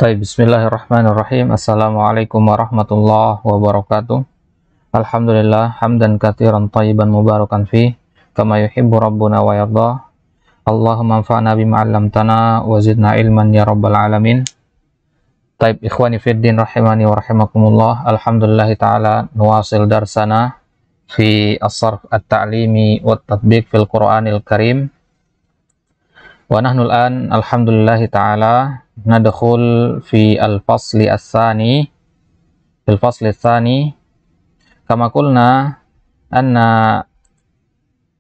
Bismillahirrahmanirrahim. Assalamualaikum warahmatullahi wabarakatuh. Alhamdulillah hamdan katsiran thayyiban mubarakan fi kama yuhibbu rabbuna wa yardah. Allahumma anfa'na bima 'allamtana wa zidna ilman ya rabbal alamin. Taib ikhwani fiddin rahimani wa rahimakumullah. Alhamdulillah taala nuwasil darsana fi as-sarf at-ta'limi wa at-tatbiq fil Qur'anil Karim. Wa nahnu al-an alhamdulillah taala nadkhul fi al-fasli as-sani kama qulna anna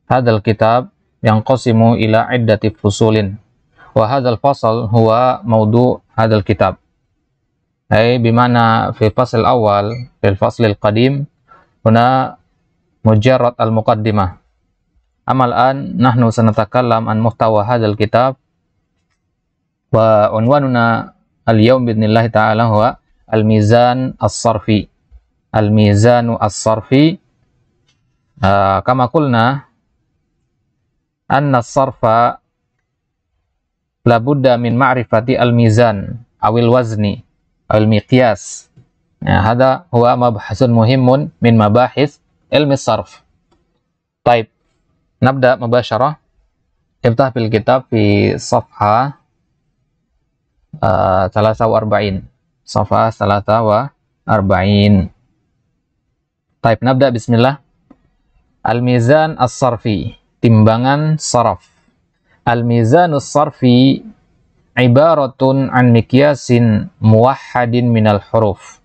hadzal kitab yanqasimu ila iddati fusulin wa hadzal fasl huwa mawdu' hadzal kitab ay bimana fi fasl awal fil fasl al-qadim huna mujarrad al-muqaddimah. Amal an nahnu sanatakallam an muhtawa hadzal kitab wa unwanuna al-yawm bi'idznillah ta'ala huwa al-mizan as-sarfi. Al-mizanu as-sarfi kama qulna anna as-sarfa labudda min ma'rifati al-mizan awil wazni awil miqyas. Hada huwa mabhasun muhimun min mabahis ilmi as-sarf. Taib, nabda mubasharah. Iftah fil kitab fi safha salasa wa arba'in. Safha salasa wa arba'in. Taib, nabda bismillah. Al-mizan as-sarfi, timbangan saraf. Al-mizan as-sarfi ibaratun an mikyasin muwahhadin minal huruf.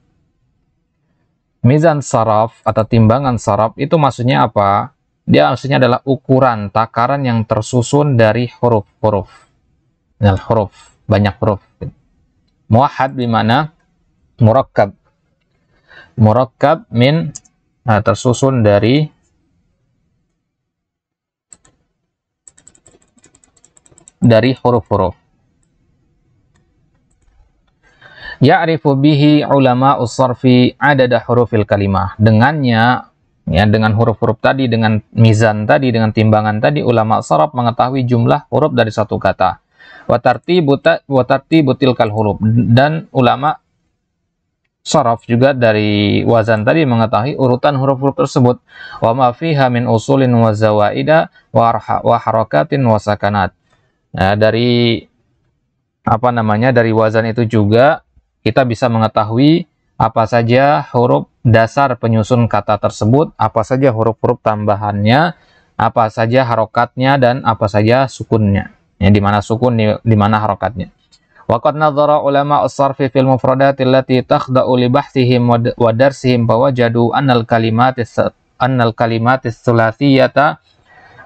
Mizan saraf atau timbangan saraf itu maksudnya apa? Dia maksudnya adalah ukuran takaran yang tersusun dari huruf-huruf. Minal huruf, banyak huruf. Muwahhad bimana murakkab. Murakkab min tersusun dari huruf-huruf. Ya'rifu bihi ulama us-sarfi adada hurufil kalimah. Dengannya, ya, dengan huruf-huruf tadi, dengan mizan tadi, dengan timbangan tadi, ulama saraf mengetahui jumlah huruf dari satu kata. Wa tartibu tilkal huruf, dan ulama saraf juga dari wazan tadi mengetahui urutan huruf-huruf tersebut. Wa ma fiha min usulin wa zawaida wa harakatin wa sakanat. Nah, dari dari wazan itu juga kita bisa mengetahui apa saja huruf dasar penyusun kata tersebut, apa saja huruf-huruf tambahannya, apa saja harokatnya, dan apa saja sukunnya. Ya, di mana sukun, di mana harokatnya. Wa qad nadhara ulama as-sarfi fil mufradat allati takhda'u li bahthihim wa darsihim fawajadu annal kalimatis thulathiyata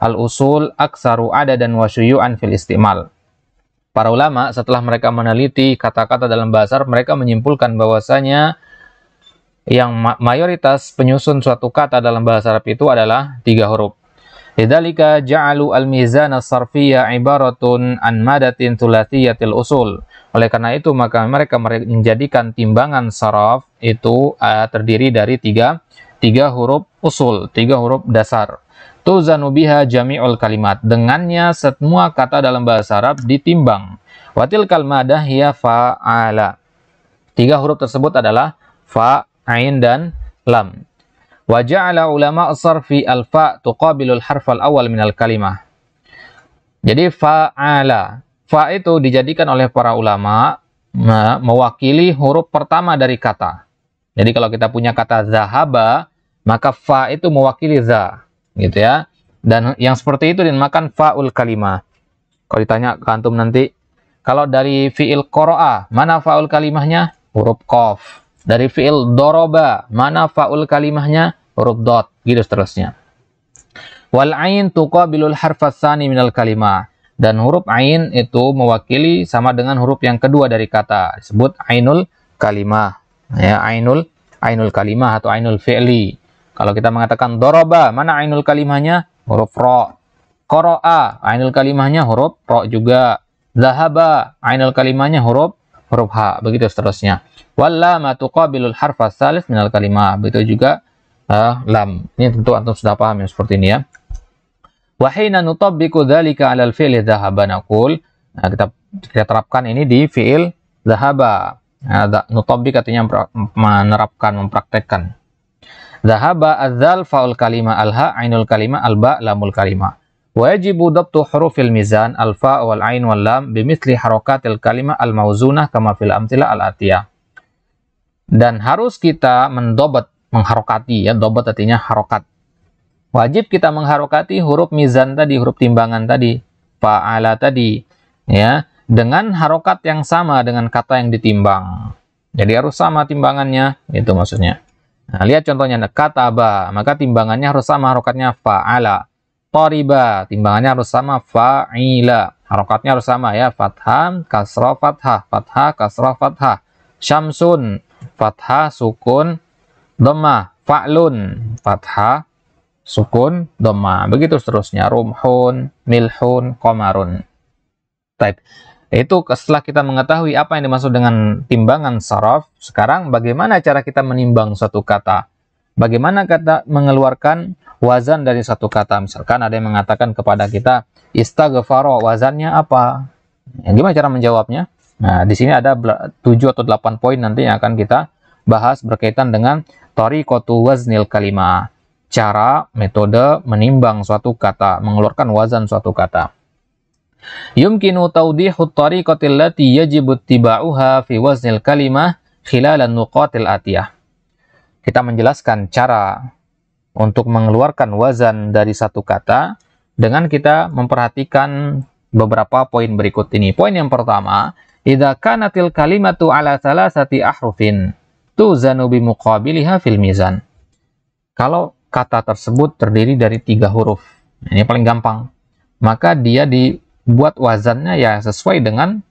al-usul aktsaru adadan wa syuyu'an fil istimal. Para ulama setelah mereka meneliti kata-kata dalam bahasa Arab, mereka menyimpulkan bahwasanya yang mayoritas penyusun suatu kata dalam bahasa Arab itu adalah 3 huruf. Lidzalika ja'alu al-mizan as-sarfiyya ibaratun an madatin thulathiyatil usul. Oleh karena itu maka mereka menjadikan timbangan saraf itu terdiri dari 3 huruf usul, 3 huruf dasar. Tuzanu biha jami'ul kalimat. Dengannya semua kata dalam bahasa Arab ditimbang. Watil kalmadah hiya fa'ala. 3 huruf tersebut adalah fa, ain, dan lam. Wa ja'ala ulama as-sarfi al-fa tuqabilul harfal awal minal kalimah. Jadi fa'ala, fa itu dijadikan oleh para ulama mewakili huruf pertama dari kata. Jadi kalau kita punya kata zahaba, maka fa itu mewakili za, gitu ya. Dan yang seperti itu dinamakan fa'ul kalimah. Kalau ditanya ke antum nanti, kalau dari fi'il qara'a, mana fa'ul kalimahnya? Huruf qaf. Dari fi'il doroba, mana fa'ul kalimahnya? Huruf dot, gitu seterusnya. Wal ain tuqabilul harfas tsani minal kalimah. Dan huruf ain itu mewakili sama dengan huruf yang kedua dari kata, disebut ainul kalimah. Ya, ainul kalimah atau ainul fi'li. Kalau kita mengatakan doroba, mana ainul kalimahnya? Huruf ro. Qara'a, ainul kalimahnya huruf ro juga. Zahaba, ainul kalimahnya huruf ha, begitu seterusnya. Wallama tuqabilul harfas tsalits minal kalimah. Begitu juga lam. Ini tentu antum sudah paham yang seperti ini ya. Wa hina nutabbiqu dzalika 'alal fi'li dzahaba naqul. Nah, kita terapkan ini di fi'il dzahaba. Ada nutabik artinya menerapkan, mempraktekkan. Dhahaba adzal faul kalima alha ainul kalima alba lamul kalima. Wajibu dhabtu hurufil mizan alfa wal ain wal lam bimithli harakatil kalima al mauzunah kama fil amthila al atiyah. Dan harus kita mendobat, mengharokati ya, dobat artinya harokat. Wajib kita mengharokati huruf mizan tadi, huruf timbangan tadi, fa'ala tadi ya, dengan harokat yang sama dengan kata yang ditimbang. Jadi harus sama timbangannya, itu maksudnya. Nah, lihat contohnya, kataba, maka timbangannya harus sama harokatnya fa'ala. Tariba, timbangannya harus sama fa'ila. Harokatnya harus sama ya, fathah, kasrah, fathah, fathah, kasrah, fathah. Syamsun, fathah, sukun, dhammah. Fa'lun, fathah, sukun, dhammah. Begitu seterusnya. Rumhun, milhun, qamarun. Baik. Itu setelah kita mengetahui apa yang dimaksud dengan timbangan saraf, sekarang bagaimana cara kita menimbang suatu kata? Bagaimana kata mengeluarkan wazan dari satu kata? Misalkan ada yang mengatakan kepada kita, istaghfara, wazannya apa? Ya, gimana cara menjawabnya? Nah, di sini ada 7 atau 8 poin nanti yang akan kita bahas berkaitan dengan tariqatu waznil kalimah. Cara, metode menimbang suatu kata, mengeluarkan wazan suatu kata. Yumkinu tawdihu tariqatil lati yajibu ittiba'uha fi waznil kalimah khilalan nuqatil atiyah. Kita menjelaskan cara untuk mengeluarkan wazan dari satu kata dengan kita memperhatikan beberapa poin berikut ini. Poin yang pertama, idza kanatil kalimatu ala thalathati ahrufin tuzanu bi muqabiliha fil mizan. Kalau kata tersebut terdiri dari 3 huruf, ini paling gampang, maka dia dibuat wazannya ya sesuai dengan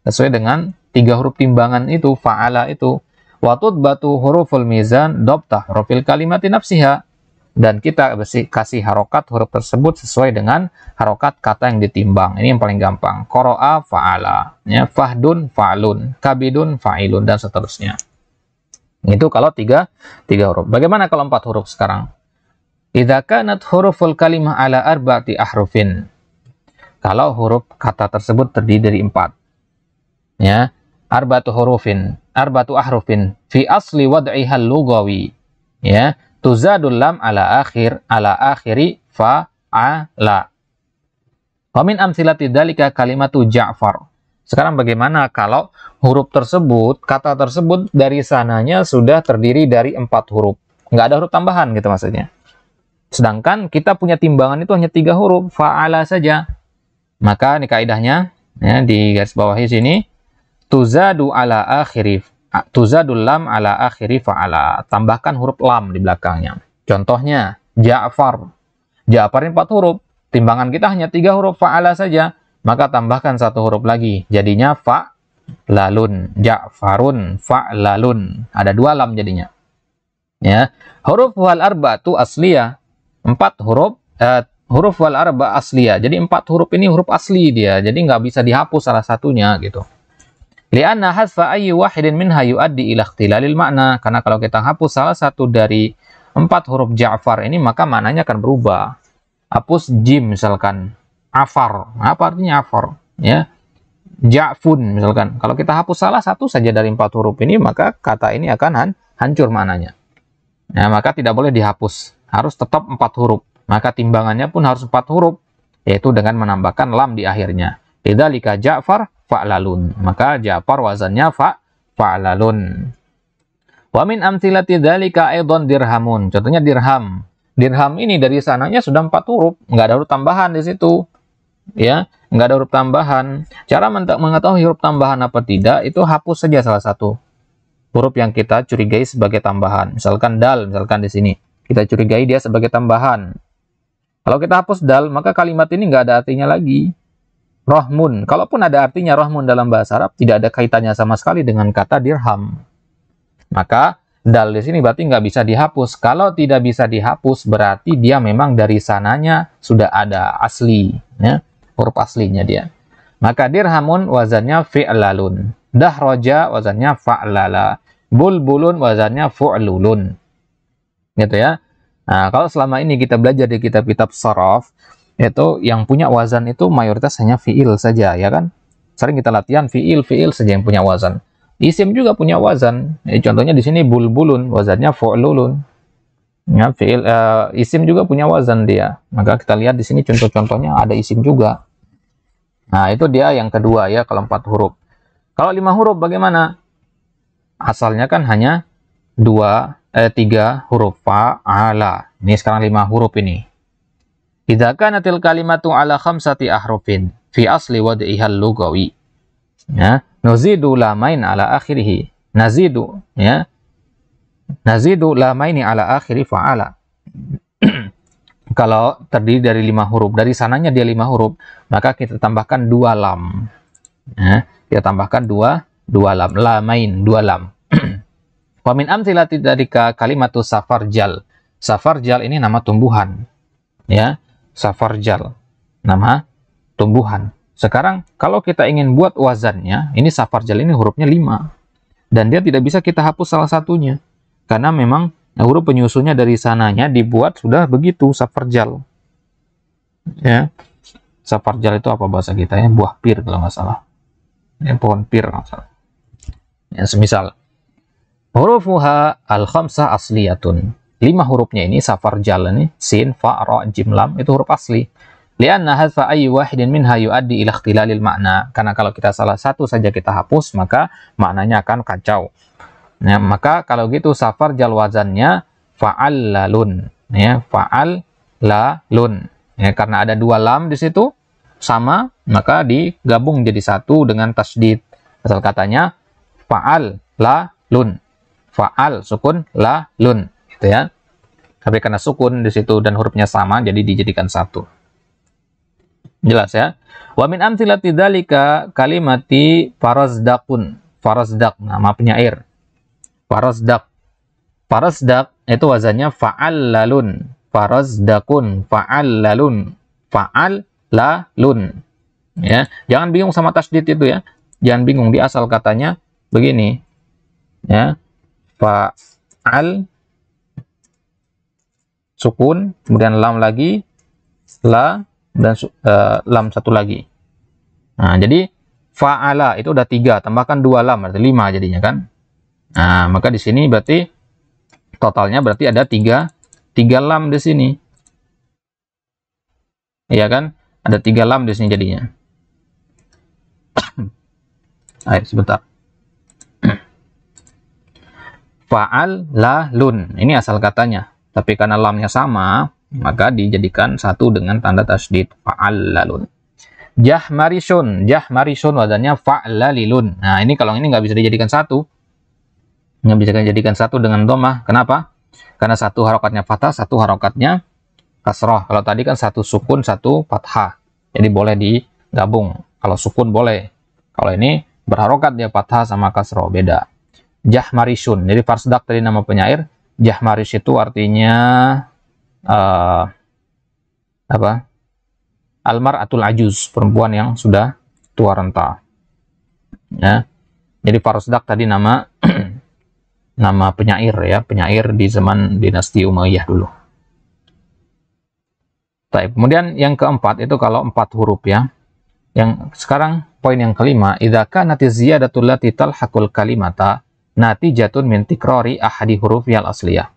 3 huruf timbangan itu, fa'ala itu. Wa tudbatu huruful mizan dhabta hurufil kalimati nafsiha, dan kita kasih harokat huruf tersebut sesuai dengan harokat kata yang ditimbang. Ini yang paling gampang. Qara'a, fa'ala, ya, fahdun, fa'lun, kabidun, fa'ilun, dan seterusnya. Itu kalau 3 huruf. Bagaimana kalau 4 huruf sekarang? Idza kanat huruful kalimah ala arba'ati ahrufin. Kalau huruf kata tersebut terdiri dari 4. Ya, arba'atu ahrufin fi asli wad'iha lughawi. Ya, tuzadul lam ala akhiri fa'ala. Wa min amsilati dzalika kalimatu Ja'far. Sekarang bagaimana kalau huruf tersebut, kata tersebut dari sananya sudah terdiri dari 4 huruf. Nggak ada huruf tambahan gitu maksudnya. Sedangkan kita punya timbangan itu hanya 3 huruf, fa'ala saja. Maka ini kaidahnya, ya, di garis bawahi sini, tuzadul lam ala akhiri fa'ala. Tambahkan huruf lam di belakangnya. Contohnya, Ja'far. Ja'far ini 4 huruf. Timbangan kita hanya 3 huruf, fa'ala saja. Maka tambahkan 1 huruf lagi. Jadinya fa'lalun. Ja'farun, fa'lalun. Ada 2 lam jadinya. Ya, huruf wal arba'atu asliyah. 4 huruf, huruf wal arba asliyah. Jadi 4 huruf ini huruf asli dia. Jadi nggak bisa dihapus salah satunya gitu. Li'anna hadfa ayyi wahidin minha yuaddi ila ikhtilalil makna. Karena kalau kita hapus salah satu dari 4 huruf Ja'far ini, maka maknanya akan berubah. Hapus jim misalkan, afar. Apa artinya afar? Ya, Ja'fun misalkan. Kalau kita hapus salah satu saja dari 4 huruf ini, maka kata ini akan hancur maknanya. Nah, maka tidak boleh dihapus. Harus tetap 4 huruf. Maka timbangannya pun harus 4 huruf, yaitu dengan menambahkan lam di akhirnya. Lidzalika Ja'far fa'lalun. Maka Ja'far wazannya fa'lalun. Wa min amthilati dzalika aidan dirhamun. Contohnya dirham. Dirham ini dari sananya sudah 4 huruf, nggak ada huruf tambahan di situ. Ya, nggak ada huruf tambahan. Cara mengetahui huruf tambahan apa tidak, itu hapus saja salah satu huruf yang kita curigai sebagai tambahan. Misalkan dal, misalkan di sini. Kita curigai dia sebagai tambahan. Kalau kita hapus dal, maka kalimat ini nggak ada artinya lagi. Rohmun. Kalaupun ada artinya rohmun dalam bahasa Arab, tidak ada kaitannya sama sekali dengan kata dirham. Maka dal di sini berarti nggak bisa dihapus. Kalau tidak bisa dihapus, berarti dia memang dari sananya sudah ada asli. Ya, huruf aslinya dia. Maka dirhamun wazannya fi'lalun. Dahroja wazannya fa'lala. Bulbulun wazannya fu'lulun. Gitu ya. Nah, kalau selama ini kita belajar di kitab-kitab sharaf, itu yang punya wazan itu mayoritas hanya fi'il saja, ya kan? Sering kita latihan fi'il saja yang punya wazan. Isim juga punya wazan. Contohnya di sini bulbulun, wazannya fu'lulun. Ya, isim juga punya wazan dia. Maka kita lihat di sini contoh-contohnya ada isim juga. Nah, itu dia yang kedua ya, kalau 4 huruf. Kalau 5 huruf bagaimana? Asalnya kan hanya 3 huruf. Fa'ala. Ini sekarang 5 huruf ini. Idza kanatil kalimatu ala khamsati ahrufin fi asli wad'ihal lugawi. Ya, nuzidu lamain ala akhirih. Nazidu, ya. Nazidu lamaini ala akhiri fa'ala. Kalau terdiri dari 5 huruf, dari sananya dia 5 huruf, maka kita tambahkan 2 lam. Ya, kita tambahkan 2 lam, lamain, 2 lam. Wa min amthilati dzalika kalimatu safarjal. Safarjal ini nama tumbuhan. Ya, safarjal. Nama tumbuhan. Sekarang kalau kita ingin buat wazannya, ini safarjal ini hurufnya 5. Dan dia tidak bisa kita hapus salah satunya. Karena memang huruf penyusunnya dari sananya dibuat sudah begitu, safarjal. Ya. Safarjal itu apa bahasa kita ya? Buah pir kalau nggak salah. Ya, pohon pir kalau nggak salah. Ya, semisal. Hurufuha al-khamsah asliyatun. 5 hurufnya ini safarjal ini, sin, fa, ra, jim, lam, itu huruf asli. Lianna hadfa ayyi wahidin minha yuaddi ila ikhtilalil makna. Karena kalau kita salah satu saja kita hapus, maka maknanya akan kacau. Ya, maka kalau gitu safarjal wazannya fa'allalun. Ya, fa'allalun. Ya, karena ada 2 lam di situ sama, maka digabung jadi 1 dengan tasdid. Asal katanya fa'al la lun. Fa'al sukun la lun, gitu ya. Tapi karena sukun di situ dan hurufnya sama, jadi dijadikan 1. Jelas ya. Wa min amthilati dzalika kalimati farazdaqun. Farazdaq, nama penyair. Farazdaq. Farazdaq itu wazannya fa'allalun. Farazdaqun, fa'allalun. Fa'allalun. Ya, jangan bingung sama tasdid itu ya. Jangan bingung, di asal katanya begini. Ya. Fa'al sukun, kemudian lam lagi, la dan lam 1 lagi. Nah, jadi fa'ala itu udah 3, tambahkan 2 lam berarti 5 jadinya kan. Nah, maka di sini berarti totalnya berarti ada 3 lam di sini. Iya kan? Ada 3 lam di sini jadinya. Ayo sebentar. Fa'al la lun. Ini asal katanya. Tapi karena lamnya sama, maka dijadikan 1 dengan tanda tasdid, fa'allalun. Jahmarishun, jahmarishun wazannya fa'lalilun. Nah, ini kalau ini nggak bisa dijadikan 1. Nggak bisa dijadikan 1 dengan dhammah. Kenapa? Karena 1 harokatnya fathah, 1 harokatnya kasroh. Kalau tadi kan 1 sukun, 1 fathah. Jadi boleh digabung. Kalau sukun boleh. Kalau ini berharokat dia fathah sama kasroh, beda. Jahmarishun. Jadi farsdak tadi nama penyair. Jahmarish itu artinya apa? Almar'atul ajuz, perempuan yang sudah tua renta. Ya. Jadi Farosdak tadi nama nama penyair ya, penyair di zaman dinasti Umayyah dulu. Baik, kemudian yang keempat itu kalau 4 huruf ya. Yang sekarang poin yang kelima, idza kanatiz ziyadatul lati talhaqul kalimata natijatun min tikrari ahadi hurufiyal asliyah.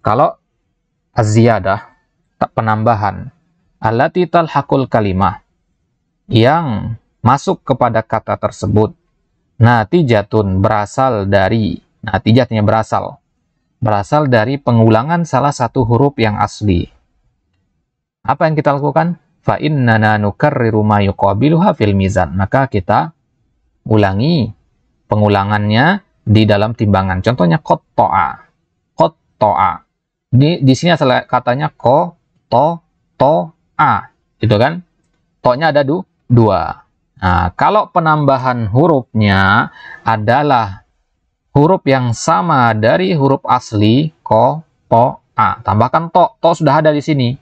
Kalau az-ziyadah, penambahan, allati talhaqul kalimah, yang masuk kepada kata tersebut, natijatun berasal dari, natijatnya berasal dari pengulangan salah satu huruf yang asli. Apa yang kita lakukan? Fa innana nukarriru ma yuqabiluha fil mizan. Maka kita ulangi pengulangannya di dalam timbangan. Contohnya qatto'a. Qatto'a. Di sini asal katanya ko, to, a. Gitu kan? To-nya ada 2. Nah, kalau penambahan hurufnya adalah huruf yang sama dari huruf asli ko, to, a. Tambahkan to. To sudah ada di sini.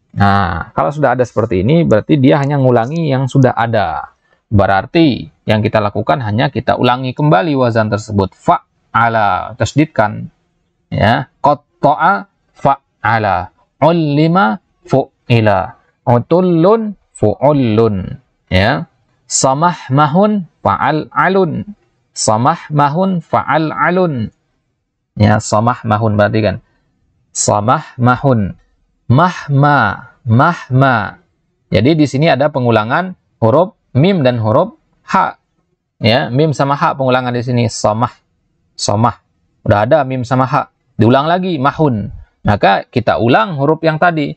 Nah, kalau sudah ada seperti ini, berarti dia hanya ngulangi yang sudah ada. Berarti yang kita lakukan hanya kita ulangi kembali wazan tersebut. Fa'ala, tasdidkan. Ya, qatta'a fa'ala. Ullima fu'ila. Utullun fu'ullun. Ya. Samahmahun fa'al'alun. Samahmahun fa'al'alun. Ya, samahmahun berarti kan. Samahmahun. Mahma, mahma. Jadi di sini ada pengulangan huruf mim dan huruf ha. Ya, mim sama ha pengulangan di sini. Samah, samah. Udah ada mim sama ha. Diulang lagi mahun. Maka kita ulang huruf yang tadi.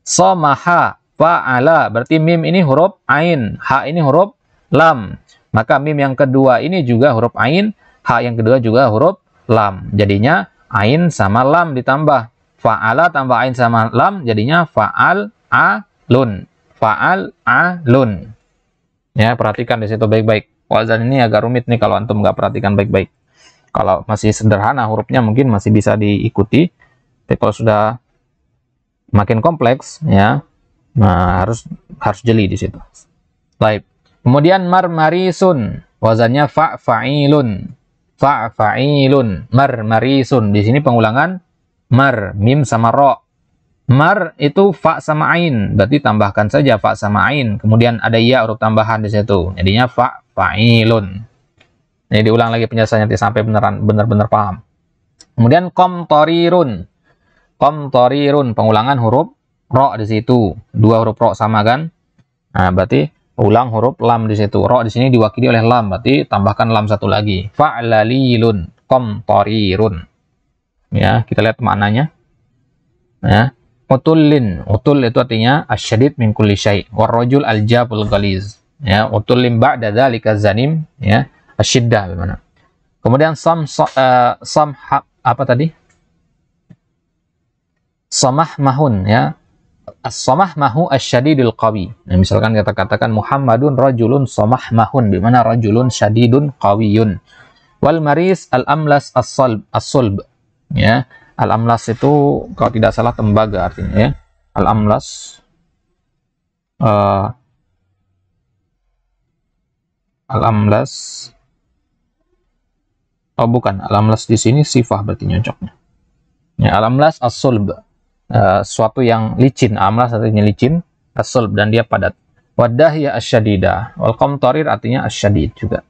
Samaha, fa'ala. Berarti mim ini huruf ain, ha ini huruf lam. Maka mim yang kedua ini juga huruf ain, ha yang kedua juga huruf lam. Jadinya ain sama lam ditambah. Fa'ala tambah ain sama lam jadinya fa'al alun. Fa'al alun. Ya, perhatikan di situ baik-baik. Wazan ini agak rumit nih kalau antum nggak perhatikan baik-baik. Kalau masih sederhana hurufnya mungkin masih bisa diikuti. Tapi kalau sudah makin kompleks ya, nah harus jeli di situ. Baik. Kemudian marmarisun, wazannya fa'ilun. Fa'ilun, marmarisun. Di sini pengulangan mar, mim sama ro. Mar itu fa sama ain, berarti tambahkan saja fa sama ain. Kemudian ada ya huruf tambahan di situ. Jadinya fa'ilun. Ini diulang lagi penjelasannya sampai benar-benar paham. Kemudian qamtarirun. Qamtarirun, pengulangan huruf ro di situ. Dua huruf ro sama kan? Nah, berarti ulang huruf lam di situ. Ro di sini diwakili oleh lam, berarti tambahkan lam satu lagi. Fa'lalilun, qamtarirun. Ya, kita lihat maknanya. Ya. Utullin, utul itu artinya asyadid min kulli syai' warrajul aljabul ghaliz. Ya, utullin ba'da dzalika zanim, ya, asyiddah bagaimana. Kemudian apa tadi? Samahmahun, ya. As-samahmahu asyadidul qawi. Nah, misalkan kita katakan Muhammadun rajulun samahmahun, di mana rajulun syadidun qawiyun. Wal maris al-amlas as-sulb. Ya. Al-amlas itu kalau tidak salah tembaga artinya ya. Al-amlas al-amlas oh bukan, al-amlas di sini sifah berarti nyocoknya. Ya, al-amlas as-sulb. Suatu yang licin, amlas artinya licin, as-sulb dan dia padat. Wadahya asyadida. Wal qamtarir artinya asyadid juga.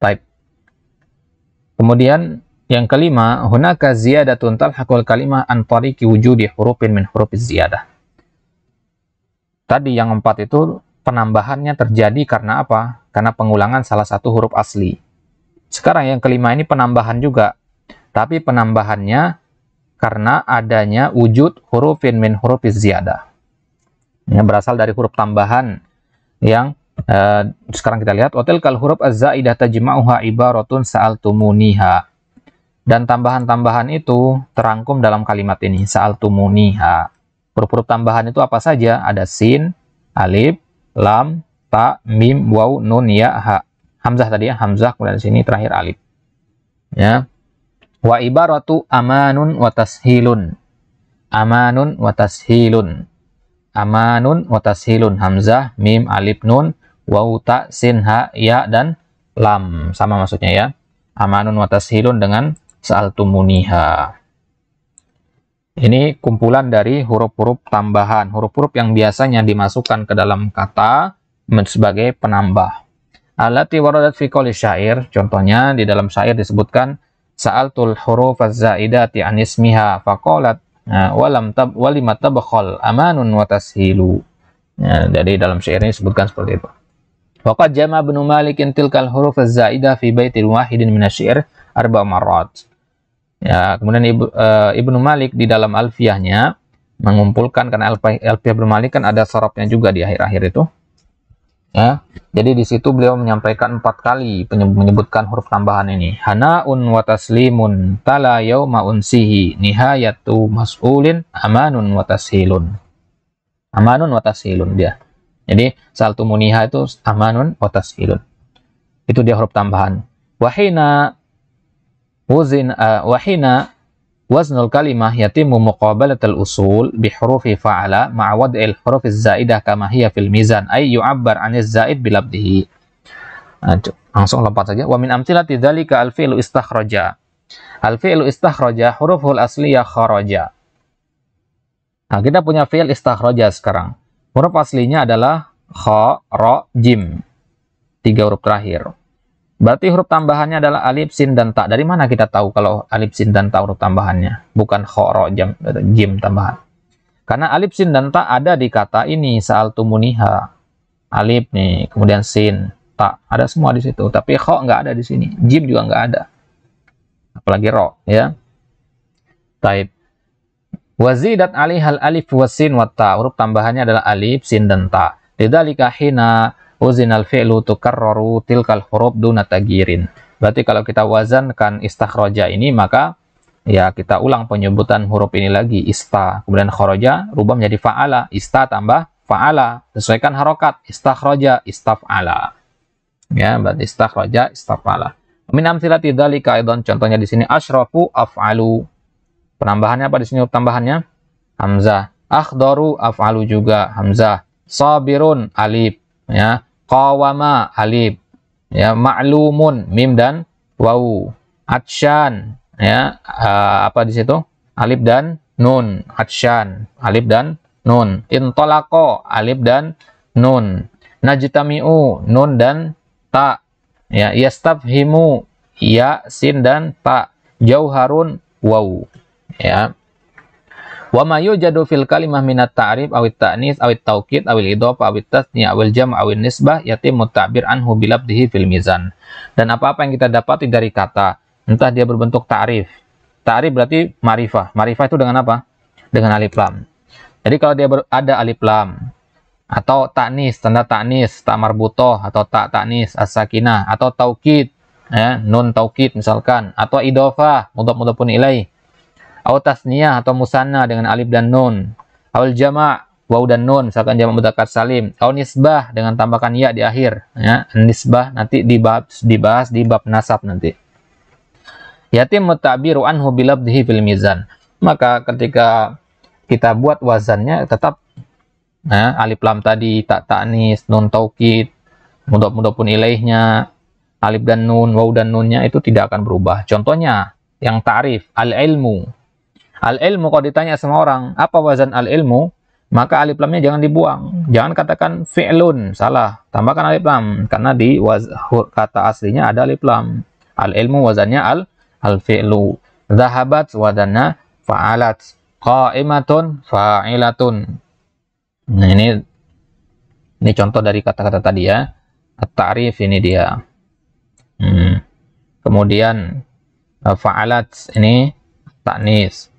Baik. Kemudian yang kelima, hunaka ziyadatun talhaqul kalimah an tariqi wujudi hurufin min hurufiz ziyadah. Tadi yang 4 itu penambahannya terjadi karena apa? Karena pengulangan salah satu huruf asli. Sekarang yang kelima ini penambahan juga. Tapi penambahannya karena adanya wujud hurufin min hurufiz ziyadah. Ini berasal dari huruf tambahan yang sekarang kita lihat. Watil kal huruf az-zaidah tajma'uha ibaratun sa'altumuniha. Dan tambahan-tambahan itu terangkum dalam kalimat ini. Sa'altumuniha. Huruf-huruf tambahan itu apa saja? Ada sin, alif, lam, ta, mim, waw, nun, ya, ha. Hamzah tadi ya, hamzah, kemudian di sini terakhir alif. Ya. Wa ibaratu amanun wa tashilun. Amanun wa tashilun. Amanun wa tashilun. Hamzah, mim, alif, nun, waw, ta, sin, ha, ya, dan lam. Sama maksudnya ya. Amanun wa tashilun dengan sa'altumuniha. Ini kumpulan dari huruf-huruf tambahan, huruf-huruf yang biasanya dimasukkan ke dalam kata sebagai penambah. Allati waradat fi qouli syair, contohnya di dalam syair disebutkan sa'altul huruf az-zaidati an ismiha faqalat walima tabkhal amanun wa tashilu. Ya, jadi dalam syair ini disebutkan seperti itu. Waqad jama Ibnu Malik tilkal huruf az-zaidah fi baitin wahidin min asy-syair 4 marrat. Ya, kemudian Ibnu Malik di dalam Alfiyahnya mengumpulkan, karena Alfiyah Ibnu Malik kan ada sorobnya juga di akhir-akhir itu. Ya, jadi di situ beliau menyampaikan 4 kali menyebutkan huruf tambahan ini. Hanaun wa taslimun tala yauma unsihi nihayatu mas'ulin amanun wa tashilun. Amanun wa tashilun dia. Jadi sa'altumuniha itu amanun wa tashilun. Itu dia huruf tambahan. Wahina waznul kalimah yatimu muqabalatul usul bi hurufi fa'ala ma'a wad'il hurufiz zaidah kama hiya fil mizan ay yu'abbar 'aniz zaid bi labdihi. Langsung lompat saja. Wa min amthilati dzalika al-fi'lu istakhraja. Al-fi'lu istakhraja huruful asliyah kharaja. Nah, kita punya fi'il istakhraja sekarang. Huruf aslinya adalah kha, ra, jim. 3 huruf terakhir. Berarti huruf tambahannya adalah alif, sin, dan ta. Dari mana kita tahu kalau alif, sin, dan ta huruf tambahannya? Bukan kha, ro, jim tambahan. Karena alif, sin, dan ta ada di kata ini, sa'altumuniha. Alif nih, kemudian sin, ta. Ada semua di situ. Tapi kha nggak ada di sini. Jim juga nggak ada. Apalagi ro, ya. Taib. Wazidat alihal alif wasin wa ta. Huruf tambahannya adalah alif, sin, dan ta. Lidzalika hina uzinal fi'lu tukarraru tilkal huruf duna tagirin. Berarti kalau kita wazankan istakhraja ini, maka ya kita ulang penyebutan huruf ini lagi, ista. Kemudian kharaja rubah menjadi fa'ala. Ista tambah fa'ala. Sesuaikan harokat. Istakhraja, istaf'ala. Ya, berarti istakhraja, istaf'ala. Min amthilati dzalika aidan, contohnya di sini asyrafu af'alu. Penambahannya apa di sini tambahannya? Hamzah. Akhdaru af'alu juga hamzah. Sabirun alif, ya. Qawama alif, ya. Ma'lumun mim dan wawu. Atsyan, ya, apa di situ? Alif dan nun. Atsyan, alif dan nun. Intolako, alif dan nun. Najtami'u, nun dan ta, ya. Yastafhimu, ya, sin dan ta. Jauharun, wawu, ya. Wa ma yujadu fil kalimah minat ta'rif awit ta'nis awit taukid awil idhofah awit tasniyah awil jam' awil nisbah yatimut ta'bir anhu bilabdihi fil mizan. Dan apa-apa yang kita dapati dari kata, entah dia berbentuk ta'rif. Ta'rif berarti ma'rifah. Ma'rifah itu dengan apa? Dengan alif lam. Jadi kalau dia ada alif lam atau ta'nis, tanda ta'nis, ta marbutoh atau ta ta'nis as-sakinah atau taukid, ya, nun taukid misalkan, atau idhofah mudhaf-mudhafun ilaih, atau tasniyah atau musanna dengan alif dan nun, atau jama' waw dan nun misalkan jamak mudzakkar salim, atau nisbah dengan tambahkan ya di akhir, ya. Nisbah nanti dibahas di bab nasab nanti. Yatim muttabiru anhu bilabdihi fil mizan. Maka ketika kita buat wazannya tetap, ya, alif lam tadi, ta ta'nis, nun taukid, mudhaf-mudhafun ilaihnya, alif dan nun, waw dan nunnya itu tidak akan berubah. Contohnya yang ta'rif, al-ilmu. Al-ilmu, kalau ditanya sama orang, apa wazan al-ilmu? Maka alif lamnya jangan dibuang. Jangan katakan fi'lun, salah. Tambahkan alif lam. Karena di kata aslinya ada alif lam. Al-ilmu wazannya al-fi'lu. Zahabat wazannya fa'alat. Qa'imatun fa'ilatun. Nah, ini contoh dari kata-kata tadi, ya. At-ta'rif ini dia. Kemudian fa'alat ini ta'nis,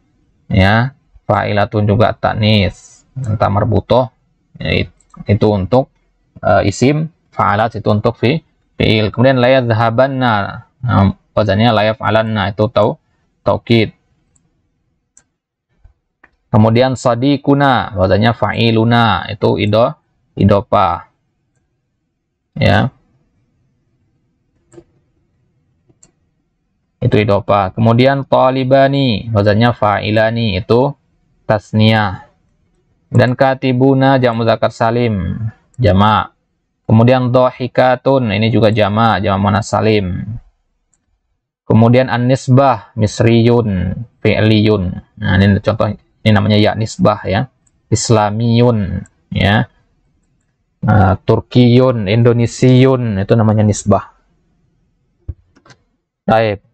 ya. Fa'ilatun juga ta'nis, entah marbutoh, ya, itu untuk isim. Fa'alat itu untuk fi'il. Kemudian la yadhhabanna, wazannya la yaf'alanna, itu taukid. Kemudian sadiquna, wazannya fa'iluna, itu idhofah, ya. Itu idhofah. Kemudian talibani, wazannya fa'ilani, itu tasniyah. Dan katibuna jamak mudzakkar salim, jamak. Kemudian dhahikatun, ini juga jamak muannats salim. Kemudian an-nisbah misriyun fi'liyun. Nah, ini contoh, ini namanya ya nisbah, ya. Islamiyun, ya. Turkiyun, Indonesiun, itu namanya nisbah. Baik.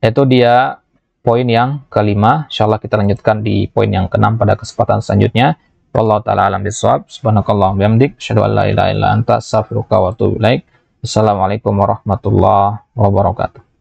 Itu dia poin yang kelima. Insyaallah kita lanjutkan di poin yang keenam pada kesempatan selanjutnya. Wallahu taala alam bisawab. Subhanakallahumma bihamdik, asyhadu an la ilaha illa anta, astaghfiruka wa atubu ilaik. Assalamualaikum warahmatullahi wabarakatuh.